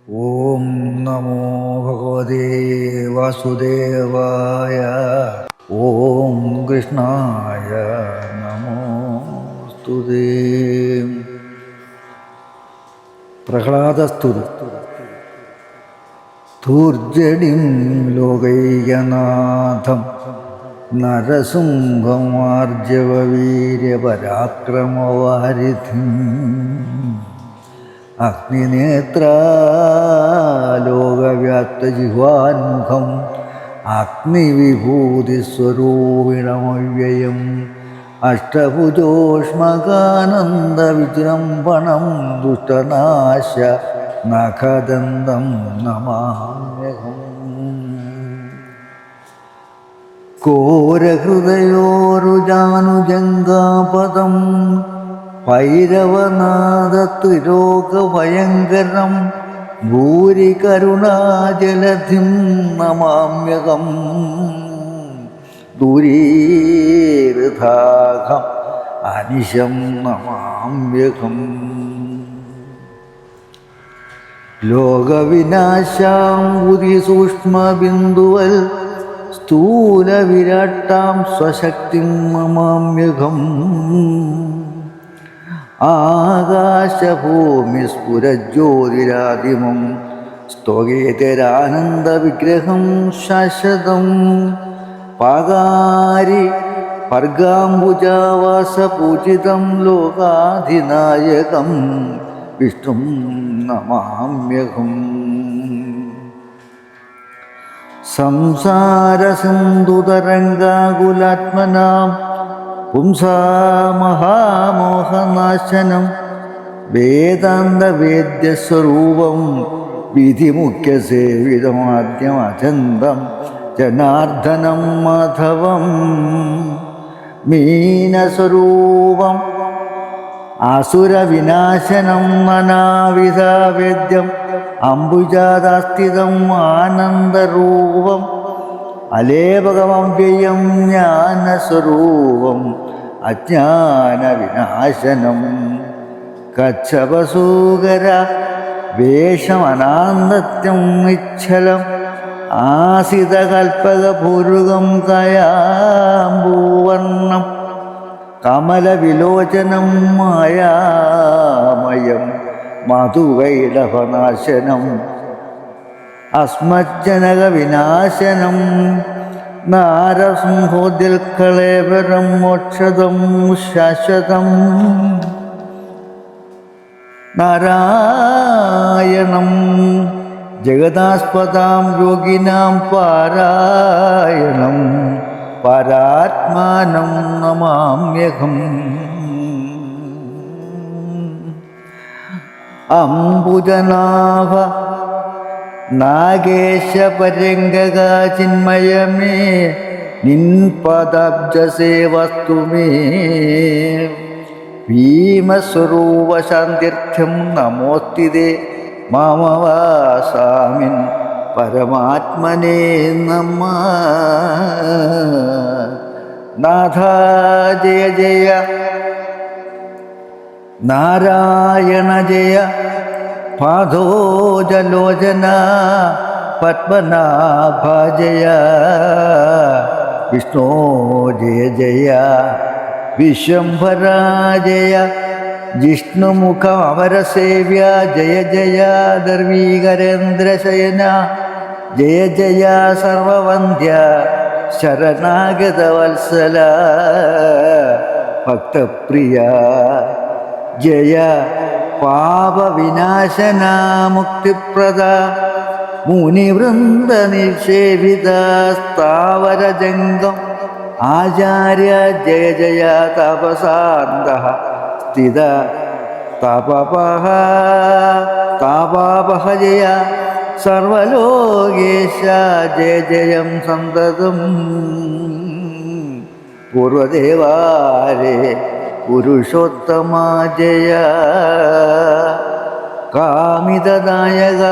ഓം നമോ ഭഗവതേ വാസുദേവായ. ഓം കൃഷ്ണായ നമോസ്തുതേ. പ്രഹ്ലാദസ്തുതി. ധൂർജടിം ലോകൈകനാഥം നരസിംഹമാർജവീര്യപരാക്രമവാരിധിം അഗ്നിനേത്രാലോകവ്യാപ്തജിഹ്വാന്മുഖം അഗ്നിവിഭൂതിസ്വരൂപിണമവ്യയം അഷ്ടഭുജോഷ്മകാനന്ദവിജൃംഭണം ദുഷ്ടനാശ നഖദന്തം നമാമ്യഹം. ഘോരഹൃദയോരുജാനുജംഗാപദം ഭൈരവനാദത്രിലോകഭയങ്കരം ഭൂരികരുണാജലധിം നമാമ്യഹം. ദൂരീവൃഥാഹം അനിശം നമാമ്യഹം. ലോകവിനാശാംബുധി സൂക്ഷ്മബിന്ദുവൽ സ്ഥൂലവിരാട്ടാം സ്വശക്തിം നമാമ്യഹം. ആകാശഭൂമിസ്ഫുരജ്യോതിരാദിമം സ്തോകേതരാനന്ദവിഗ്രഹം ശാശ്വതം പാകാരി പർഗാംബുജാവാസപൂജിതം ലോകാധിനായകം വിഷ്ണും നമാമ്യഹം. സംസാരസിന്ധുതരംഗാകുലാത്മനാം പുംസാമഹാമോഹനാശനം വേദാന്തവേദ്യസ്വരൂപം വിധിമുഖ്യസേവിതമാദ്യമചന്തം ജനാർദ്ദനം മാധവം മീനസ്വരൂപം അസുരവിനാശനം നാനാവിധവേദ്യം അംബുജാതാസ്ഥിതം ആനന്ദരൂപം അലേപകമവ്യയം ജ്ഞാനസ്വരൂപം അജ്ഞാനവിനാശനം കച്ഛപസൂകര വേഷമനാന്തത്യം നിശ്ചലം ആസിതകൽപ്പകപൂരുകം കയാമ്പൂവർണം കമലവിലോചനം മായാമയം മധുവൈഡഭനാശനം അസ്മജ്ജനകവിനാശനം നാരസിംഹോദ്യൽക്കളേവരം മോക്ഷദം ശാശ്വതം നാരായണം ജഗദാസ്പദാം യോഗിനാം പാരായണം പരാത്മാനം നമാമ്യഹം. അംബുജനാഭ നാഗേശപരംഗകാ ചിന്മയമേ നിൻപദബ്ജസേവസ്തു മേ ഭീമസ്വരൂപശാന്തിർത്ഥ്യം നമോസ്തിതേ മാമവാസാമിൻ പരമാത്മനേ നമഃ. നാഥ ജയ ജയ നാരായണ ജയ പാദോജലോചന പത്മനാഭ ജയ വിഷ്ണോ ജയ ജയ വിശ്വംഭര ജയ ജിഷ്ണുമുഖമരസേവ്യ ജയ ജയ ദർവീകരേന്ദ്രശയന ജയ ജയ സർവവന്ദ്യ ശരണാഗതവത്സല ഭക്തപ്രിയ ജയ പാപവിനാശന മുക്തിപ്രദ മുനിവൃന്ദ നിഷേവിത സ്ഥാവരജംഗം ആചാര്യ ജയ ജയ തപസാന്ത സ്ഥിത താപാപഹ ജയ സർവലോകേശ ജയ ജയം സന്തതം പൂർവദേവാരേ പുരുഷോത്തമ ജയ കാമിതദായക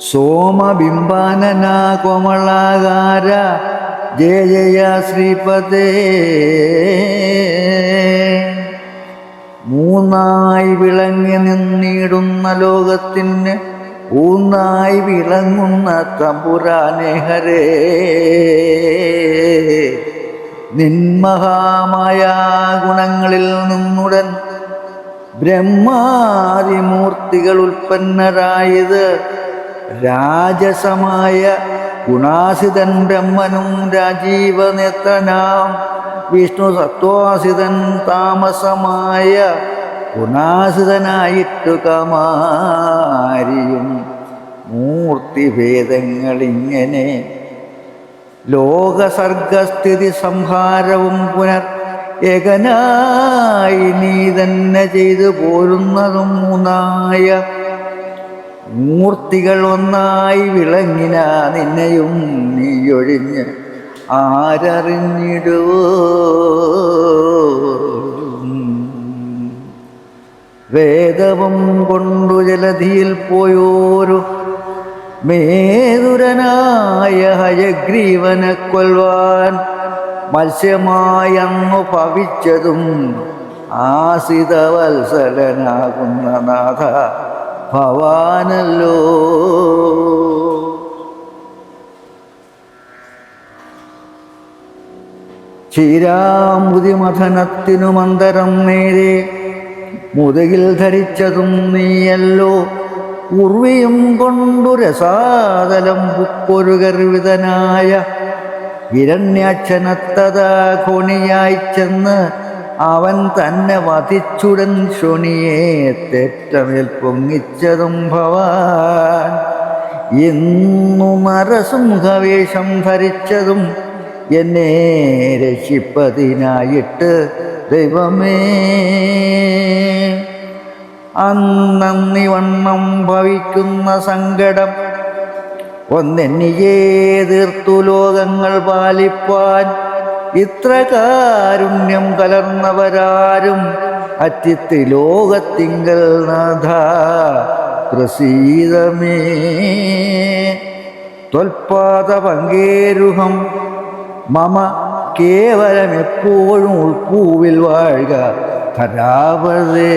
സോമബിംബാനന കോമളാകാര ജയ ജയ ശ്രീപദേ മൂന്നായി വിളങ്ങി നിന്നിടുന്ന ലോകത്തിന് ഊന്നായി വിളങ്ങുന്ന തമ്പുരാനെ ഹരേ, നിന്മഹാമായ ഗുണങ്ങളിൽ നിന്നുടൻ ബ്രഹ്മാദിമൂർത്തികൾ ഉൽപ്പന്നരായത് രാജസമായ ഗുണാസിതൻ ബ്രഹ്മനും രാജീവനേത്രനാം വിഷ്ണു സത്വാസിതൻ താമസമായ ഗുണാസിതനായിട്ടു കമാരിയും മൂർത്തിഭേദങ്ങളിങ്ങനെ ലോകസർഗസ്ഥിതി സംഹാരവും പുനർ ഏകനായി നീ തന്നെ ചെയ്തു പോരുന്നതും മൂന്നായ മൂർത്തികൾ ഒന്നായി വിളങ്ങിന നിന്നെയും നീയൊഴിഞ്ഞ് ആരറിഞ്ഞിടുവോ. വേദവും കൊണ്ടു ജലധിയിൽ പോയോരു മേതുരനായ ഹയഗ്രീവനെ കൊൽവാൻ മത്സ്യമായന്നു ഭവിച്ചതും ആസിതവത്സലനാകുന്ന നാഥ ഭവാനല്ലോ. ക്ഷീരാമൃതിമഥനത്തിനു മന്ദരം നേരെ മുതുകിൽ ധരിച്ചതും നീയല്ലോ. ഉർവിയും കൊണ്ടു രസാതലം പുക്കൊരു ഗർവിതനായ ഹിരണ്യാക്ഷനത്തതാ കോണിയായി ചെന്ന് അവൻ തന്നെ വധിച്ചുടൻ ശോണിയെ തെറ്റമേൽ പൊങ്ങിച്ചതും ഭവാൻ. ഇന്നു നരസിംഹവേഷം ധരിച്ചതും എന്നെ രക്ഷിപ്പതിനായിട്ട് ദൈവമേ. അന്നന്നിവണ്ണം ഭവിക്കുന്ന സങ്കടം ഒന്നെന്നിയേ തീർത്തു ലോകങ്ങൾ പാലിപ്പാൻ ഇത്ര കാരുണ്യം കലർന്നവരാരും അറ്റിത്ത് ലോകത്തിങ്കൽ നാഥ പ്രസീദമേ. ത്വൽപാദ പങ്കേരുഹം മമ കേവലമെപ്പോഴും ഉൾപ്പൂവിൽ വാഴുക ധരാവതേ.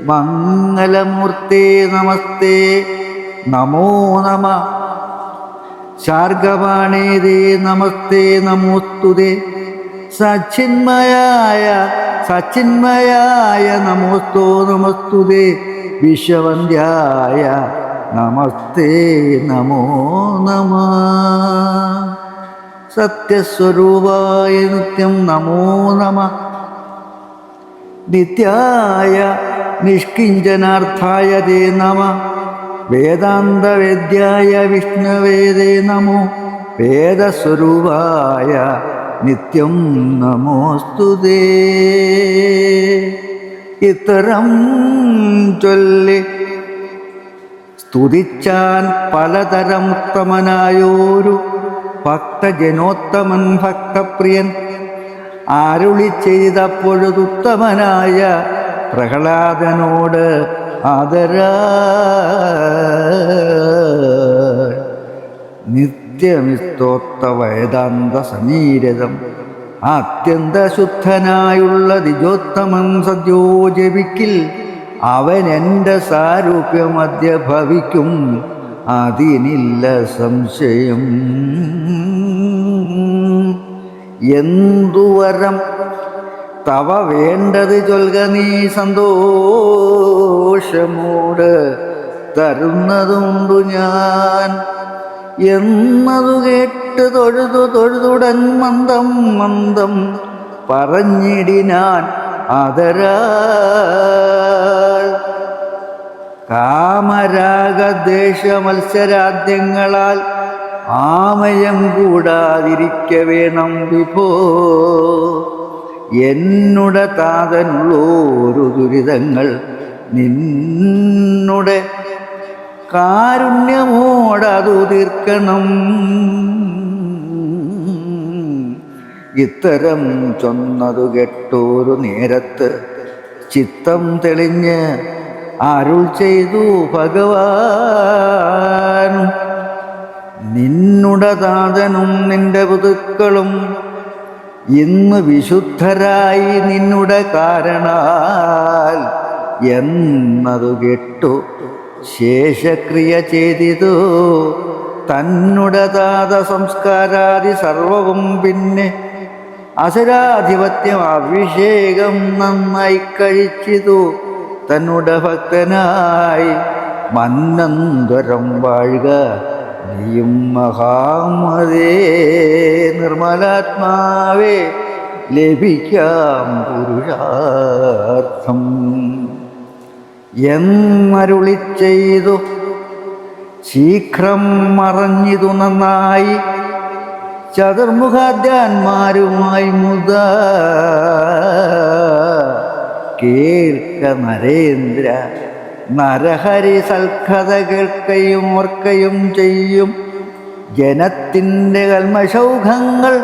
മംഗലമൂർത്തേ നമസ്തേ നമോ നമ. ശാർഗപാണേതേ നമസ്തേ നമോസ്തുതേ. സച്ചിന്മയായ നമോസ്തോ നമസ്തുതേ. വിശ്വവന്ദ്യായ നമസ്തേ നമോ നമ. സത്യസ്വരൂപായ നിത്യം നമോ നമ. നിത്യായ നിഷ്കിഞ്ചനാർത്ഥായ തേ നമ. വേദാന്തവേദ്യായ വിഷ്ണുവേദേ നമോ. വേദസ്വരൂപായ നിത്യം നമോസ്തുതേ. ഇത്തരം ചൊല്ലി സ്തുതിച്ചാൻ പലതരം ഉത്തമനായോരു ഭക്തജനോത്തമൻ ഭക്തപ്രിയൻ ആരുളി ചെയ്തപ്പോഴുത്തുത്തമനായ പ്രഹ്ലാദനോട് ആദരാ. നിത്യമിസ്തോത്ത വേദാന്ത സമീരതം അത്യന്തശുദ്ധനായുള്ള ദിജോത്തമൻ സദ്യോ ജപിക്കിൽ അവൻ എൻ്റെ സാരൂപ്യമധ്യ ഭവിക്കും അതിനില്ല സംശയം. എന്തുവരം തവ വേണ്ടത് ചൊൽക നീ സന്തോഷമോട് തരുന്നതുണ്ടു ഞാൻ എന്നതു കേട്ട് തൊഴുതുടൻ മന്ദം മന്ദം പറഞ്ഞിടിനാൻ ആദരാൽ. കാമരാഗദ്വേഷ മത്സരാദ്യങ്ങളാൽ ആമയം കൂടാതിരിക്ക വേണം വിഭോ. എന്നുടെ താതനുള്ളോരു ദുരിതങ്ങൾ നിന്നുടെ കാരുണ്യമോടതു തീർക്കണം. ഇത്തരം ചൊന്നതു കേട്ടോരു നേരത്ത് ചിത്തം തെളിഞ്ഞ് അരുൾ ചെയ്തു ഭഗവാൻ. നിന്നുടെ താതനും നിന്റെ പുതുക്കളും ഇന്ന് വിശുദ്ധരായി നിന്നുടെ കാരണാൽ എന്നതു കേട്ടു ശേഷക്രിയ ചെയ്തിതു തന്നുടെ താത സംസ്കാരാദി സർവവും പിന്നെ അസുരാധിപത്യം അഭിഷേകം നന്നായി കഴിച്ചിതു തന്നുടെ ഭക്തനായി മന്നന്തരം വാഴുക നീയും മഹാമതേ നിർമ്മലാത്മാവേ ലഭിക്കാം പുരുഷാർത്ഥം എന്നരുളി ചെയ്തു ശീഘ്രം മറഞ്ഞിതു നന്നായി ചതുർമുഖാദ്യാന്മാരുമായി മുത കേൾക്ക നരേന്ദ്ര നരഹരി സൽക്കഥ കേൾക്കയും ഓർക്കയും ചെയ്യും ജനത്തിൻ്റെ കൽമഷൗഖങ്ങൾ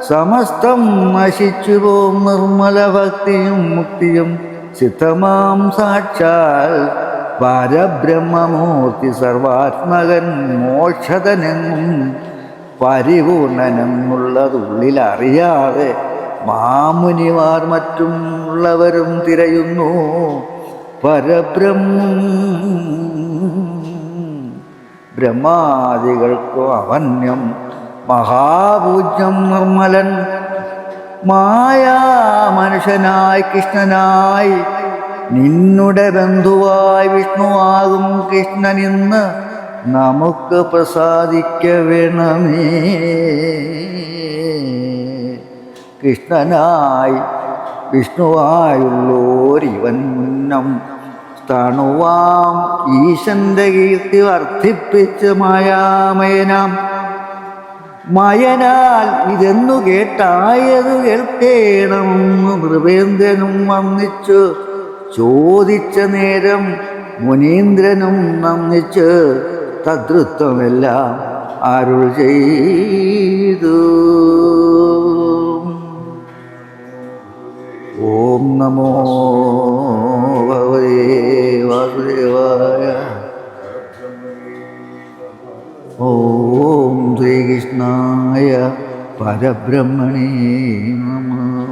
സമസ്തം നശിച്ചു പോം നിർമ്മല ഭക്തിയും മുക്തിയും സിദ്ധമാം സാക്ഷാൽ പരബ്രഹ്മമൂർത്തി സർവാത്മകൻ മോക്ഷതനെന്നും പരിപൂർണനെന്നുള്ളതുള്ളിലറിയാതെ മാമുനിമാർ മറ്റും ഉള്ളവരും തിരയുന്നു പരബ്രഹ്മം. ബ്രഹ്മാദികൾക്കു അവന്യം മഹാപൂജ്യം നിർമ്മലൻ മായാ മനുഷ്യനായി കൃഷ്ണനായി നിന്നുടെ ബന്ധുവായി വിഷ്ണുവാകും കൃഷ്ണനിന്ന് നമുക്ക് പ്രസാദിക്ക വേണമേ. കൃഷ്ണനായി വിഷ്ണുവായുള്ളോരിവൻ മുന്നം തണുവാം ഈശന്റെ കീർത്തി വർദ്ധിപ്പിച്ച് മായാമയനാം മയനാൽ ഇതെന്നു കേട്ടായതു കേൾക്കേണമെന്ന് നൃപേന്ദ്രനും വന്നിച്ചു ചോദിച്ച നേരം മുനീന്ദ്രനും നന്ദിച്ച് തദ്രുത്വമെല്ലാം അരുൾ ചെയ്തു. ഓം നമോ ഭഗവതേ വാസുദേവായ. ഓം ശ്രീകൃഷ്ണായ പരബ്രഹ്മണേ നമഃ.